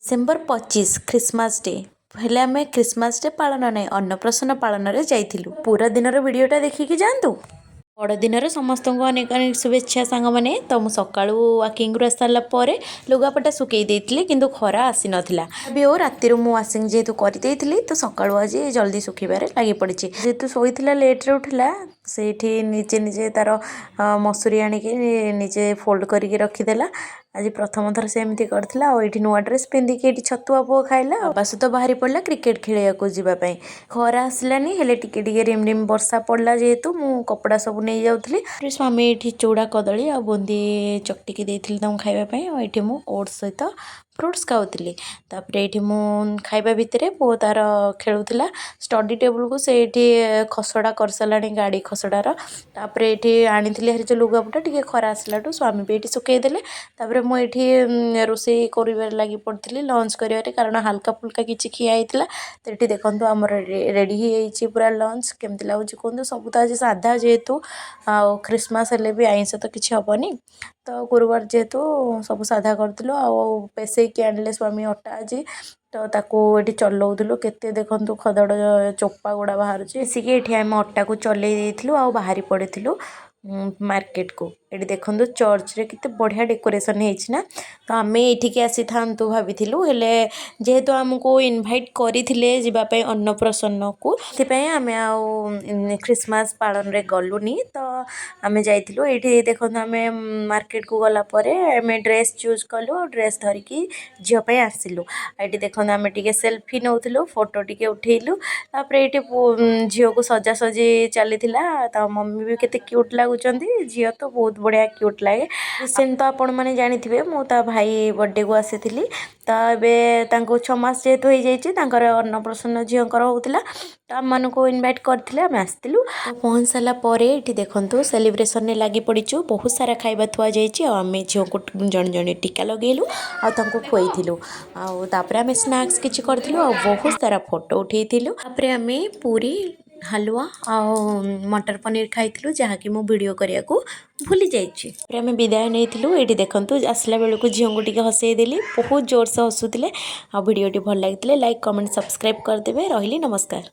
December 25 Christmas day ହେଲେ ଆମେ Christmas day ପାଳନ ନାହିଁ ଅନ୍ନପ୍ରସନ୍ନ ପାଳନରେ ଯାଇଥିଲୁ। ପୁରା ଦିନର ଭିଡ଼ିଓଟା ଦେଖିକି ଯାଆନ୍ତୁ। ବଡ଼ଦିନର ସମସ୍ତଙ୍କୁ ଅନେକ ଅନେକ ଶୁଭେଚ୍ଛା ସାଙ୍ଗମାନେ। ତ ମୁଁ ସକାଳୁ ୱାକିଂରୁ ଆସିସାରିଲା ପରେ ଲୁଗାପଟା ଶୁକେଇ ଦେଇଥିଲି କିନ୍ତୁ ଖରା ଆସିନଥିଲା। ବି ଆଉ ରାତିରୁ ମୁଁ ୱାସିଂ ଯେହେତୁ କରିଦେଇଥିଲି ତ ସକାଳୁ ଆଜି ଜଲ୍ଦି ଶୁଖିବାରେ ଲାଗି ପଡ଼ିଛି। ଯେହେତୁ ଶୋଇଥିଲା ଲେଟ୍ରେ ଉଠିଲା ସେଇଠି ନିଜେ ନିଜେ ତାର ମସୁରୀ ଆଣିକି ନିଜେ ଫୋଲ୍ଡ କରିକି ରଖିଦେଲା। ଆଜି ପ୍ରଥମ ଥର ସେମିତି କରିଥିଲା। ଆଉ ଏଇଠି ନୂଆ ଡ୍ରେସ୍ ପିନ୍ଧିକି ଏଇଠି ଛତୁଆ ପୁଅ ଖାଇଲା। ବାବା ସହିତ ବାହାରି ପଡ଼ିଲା କ୍ରିକେଟ୍ ଖେଳିବାକୁ ଯିବା ପାଇଁ। ଖରା ଆସିଲାନି ହେଲେ ଟିକେ ଟିକେ ରିମ୍ ରିମ୍ ବର୍ଷା ପଡ଼ିଲା ଯେହେତୁ ମୁଁ କପଡ଼ା ସବୁ ନେଇଯାଉଥିଲି। ସ୍ୱାମୀ ଏଇଠି ଚୁଡ଼ା କଦଳୀ ଆଉ ବୁନ୍ଦି ଚକଟିକି ଦେଇଥିଲି ତାଙ୍କୁ ଖାଇବା ପାଇଁ। ଆଉ ଏଇଠି ମୁଁ ଓଟ୍ସ ସହିତ ଫ୍ରୁଟ୍ସ ଖାଉଥିଲି। ତାପରେ ଏଇଠି ମୁଁ ଖାଇବା ଭିତରେ ପୁଅ ତାର ଖେଳୁଥିଲା ଷ୍ଟଡ଼ି ଟେବୁଲକୁ। ସେଇଠି ଖସଡ଼ା କରିସାରିଲାଣି ଗାଡ଼ି ଖସଡ଼ାର। ତାପରେ ଏଇଠି ଆଣିଥିଲି ହେରି ଯେଉଁ ଲୁଗାପଟା ଟିକେ ଖରା ଆସିଲାଠୁ ସ୍ୱାମୀ ବି ଏଇଠି ଶୁକେଇ ଦେଲେ। ତାପରେ ମୁଁ ଏଇଠି ରୋଷେଇ କରିବାରେ ଲାଗି ପଡ଼ିଥିଲି ଲଞ୍ଚ କରିବାରେ, କାରଣ ହାଲକା ଫୁଲକା କିଛି ଖିଆ ହେଇଥିଲା। ତ ଏଠି ଦେଖନ୍ତୁ ଆମର ରେଡ଼ି ହେଇଯାଇଛି ପୁରା ଲଞ୍ଚ। କେମିତି ଲାଗୁଛି କୁହନ୍ତୁ। ସବୁ ତ ଆଜି ସାଧା ଯେହେତୁ, ଆଉ ଖ୍ରୀଷ୍ଟମାସ ହେଲେ ବି ଆଇଁଷ ତ କିଛି ହେବନି। ତ ଗୁରୁବାର ଯେହେତୁ ସବୁ ସାଧା କରିଥିଲୁ। ଆଉ ପେଷେଇକି ଆଣିଲେ ସ୍ୱାମୀ ଅଟା ଆଜି, ତ ତାକୁ ଏଠି ଚଲଉଥିଲୁ। କେତେ ଦେଖନ୍ତୁ ଖଦଡ଼ ଚୋପା ଗୁଡ଼ା ବାହାରୁଛି। ଆସିକି ଏଠି ଆମେ ଅଟାକୁ ଚଲେଇ ଦେଇଥିଲୁ ଆଉ ବାହାରି ପଡ଼ିଥିଲୁ ମାର୍କେଟକୁ। ଏଠି ଦେଖନ୍ତୁ ଚର୍ଚ୍ଚରେ କେତେ ବଢ଼ିଆ ଡେକୋରେସନ୍ ହେଇଛି ନା। ତ ଆମେ ଏଇଠିକି ଆସିଥାନ୍ତୁ ଭାବିଥିଲୁ, ହେଲେ ଯେହେତୁ ଆମକୁ ଇନଭାଇଟ୍ କରିଥିଲେ ଯିବା ପାଇଁ ଅନ୍ନପ୍ରସନ୍ନକୁ, ସେଥିପାଇଁ ଆମେ ଆଉ ଖ୍ରୀଷ୍ଟମାସ ପାଳନରେ ଗଲୁନି। ତ ଆମେ ଯାଇଥିଲୁ ଏଇଠି ଦେଖନ୍ତୁ ଆମେ ମାର୍କେଟକୁ ଗଲା ପରେ ଆମେ ଡ୍ରେସ୍ ଚୁଜ୍ କଲୁ ଆଉ ଡ୍ରେସ୍ ଧରିକି ଝିଅ ପାଇଁ ଆସିଲୁ। ଏଇଠି ଦେଖନ୍ତୁ ଆମେ ଟିକେ ସେଲ୍ଫି ନେଉଥିଲୁ, ଫଟୋ ଟିକେ ଉଠେଇଲୁ। ତାପରେ ଏଇଠି ଝିଅକୁ ସଜାସଜି ଚାଲିଥିଲା। ତା ମମି ବି କେତେ କ୍ୟୁଟ୍ ଲାଗୁଛନ୍ତି। ଝିଅ ତ ବହୁତ ବଢ଼ିଆ କ୍ୟୁଟ୍ ଲାଗେ। ରିସେଣ୍ଟ ତ ଆପଣମାନେ ଜାଣିଥିବେ ମୁଁ ତା ଭାଇ ବର୍ଥଡ଼େକୁ ଆସିଥିଲି। ତ ଏବେ ତାଙ୍କୁ 6 ମାସ ଯେହେତୁ ହେଇଯାଇଛି ତାଙ୍କର ଅନ୍ନପ୍ରସନ୍ନ ଝିଅଙ୍କର ହେଉଥିଲା। ତ ଆମମାନଙ୍କୁ ଇନଭାଇଟ୍ କରିଥିଲେ ଆମେ ଆସିଥିଲୁ। ପହଞ୍ଚି ସାରିଲା ପରେ ଏଠି ଦେଖନ୍ତୁ ସେଲିବ୍ରେସନରେ ଲାଗି ପଡ଼ିଛୁ। ବହୁତ ସାରା ଖାଇବା ଥୁଆ ଯାଇଛି ଆଉ ଆମେ ଝିଅଙ୍କୁ ଜଣେ ଜଣେ ଟୀକା ଲଗେଇଲୁ ଆଉ ତାଙ୍କୁ ଖୁଆଇଥିଲୁ। ଆଉ ତାପରେ ଆମେ ସ୍ନାକ୍ସ କିଛି କରିଥିଲୁ ଆଉ ବହୁତ ସାରା ଫଟୋ ଉଠେଇଥିଲୁ। ତାପରେ ଆମେ ପୁରୀ ହାଲୁଆ ଆଉ ମଟର ପନିର ଖାଇଥିଲୁ, ଯାହାକି ମୁଁ ଭିଡ଼ିଓ କରିବାକୁ ଭୁଲି ଯାଇଛି। ତାପରେ ଆମେ ବିଦାୟ ନେଇଥିଲୁ। ଏଇଠି ଦେଖନ୍ତୁ ଆସିଲା ବେଳକୁ ଝିଅଙ୍କୁ ଟିକେ ହସେଇ ଦେଲି, ବହୁତ ଜୋରସେ ହସୁଥିଲେ। ଆଉ ଭିଡ଼ିଓଟି ଭଲ ଲାଗିଥିଲେ ଲାଇକ୍ କମେଣ୍ଟ ସବସ୍କ୍ରାଇବ୍ କରିଦେବେ। ରହିଲି, ନମସ୍କାର।